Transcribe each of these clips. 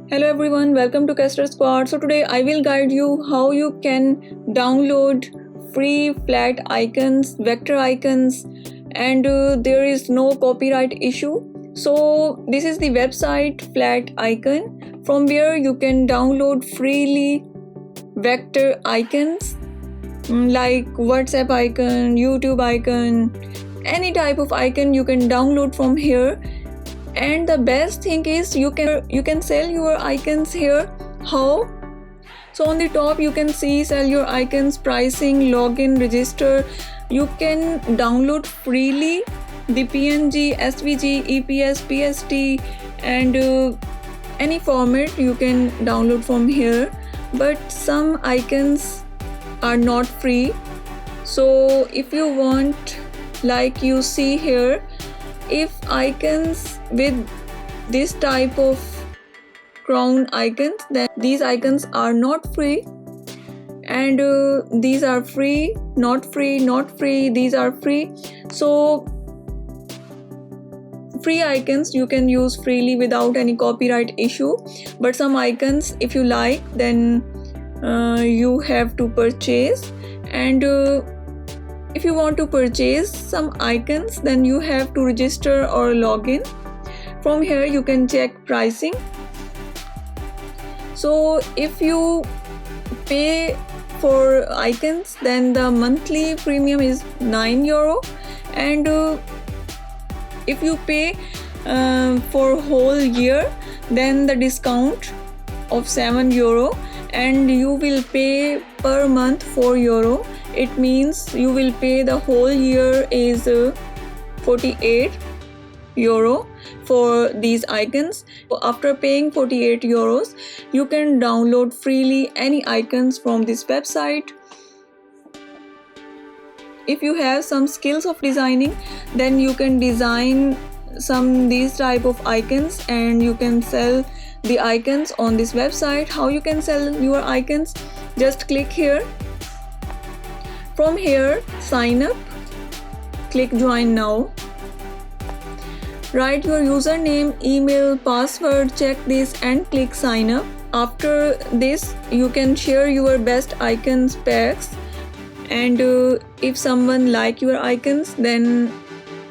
Hello everyone, welcome to Caster Squad. So today I will guide you how you can download free flat icons, vector icons, and there is no copyright issue. So this is the website Flat Icon, from where you can download freely vector icons like WhatsApp icon, YouTube icon, any type of icon you can download from here. And the best thing is you can sell your icons here. How? So on the top you can see sell your icons, pricing, login, register. You can download freely the PNG, SVG, EPS, PST, and any format you can download from here. But some icons are not free. So if you want, like you see here, if icons with this type of crown icons, then these icons are not free, and these are free, not free, not free, these are free. So free icons you can use freely without any copyright issue, but some icons if you like, then you have to purchase. And if you want to purchase some icons, then you have to register or login. From here you can check pricing. So if you pay for icons, then the monthly premium is €9, and if you pay for whole year, then the discount of €7, and you will pay per month €4. It means you will pay the whole year is €48 for these icons. After paying €48, you can download freely any icons from this website. If you have some skills of designing, then you can design some these type of icons and you can sell the icons on this website. How you can sell your icons? Just click here. From here, sign up, click join now. Write your username, email, password, check this and click sign up. After this, you can share your best icons packs, and if someone like your icons, then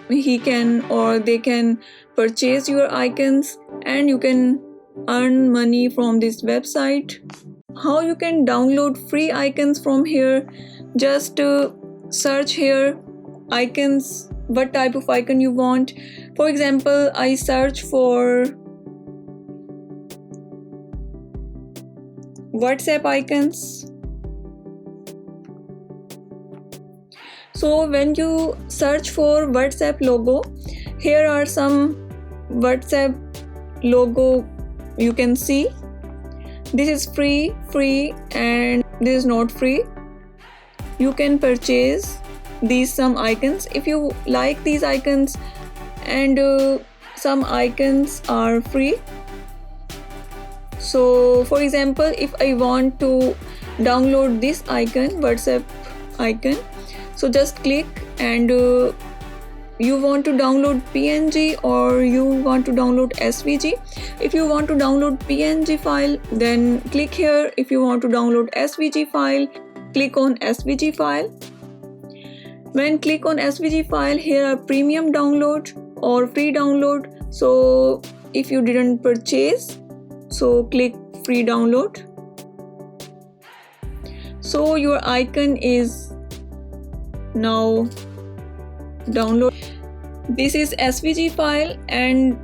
he can or they can purchase your icons and you can earn money from this website. How you can download free icons from here? Just search here icons, what type of icon you want. For example, I search for WhatsApp icons. So when you search for WhatsApp logo, here are some WhatsApp logo you can see. This is free, and this is not free. You can purchase these some icons if you like these icons, and some icons are free. So for example, if I want to download this icon, WhatsApp icon, so just click, and you want to download PNG or you want to download SVG. If you want to download PNG file, then click here. If you want to download SVG file, click on SVG file. When click on SVG file, here are premium download or free download. So if you didn't purchase, so click free download. So your icon is now download. This is SVG file, and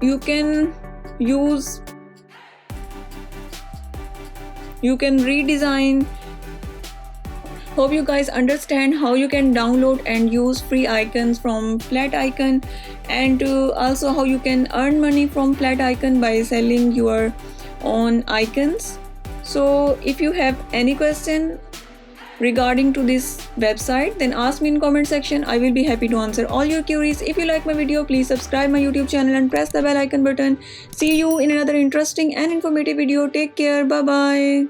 you can redesign. Hope you guys understand how you can download and use free icons from Flat Icon, and also how you can earn money from Flat Icon by selling your own icons. So if you have any question regarding to this website, then ask me in comment section. I will be happy to answer all your queries. If you like my video, please subscribe my YouTube channel and press the bell icon button. See you in another interesting and informative video. Take care. Bye bye.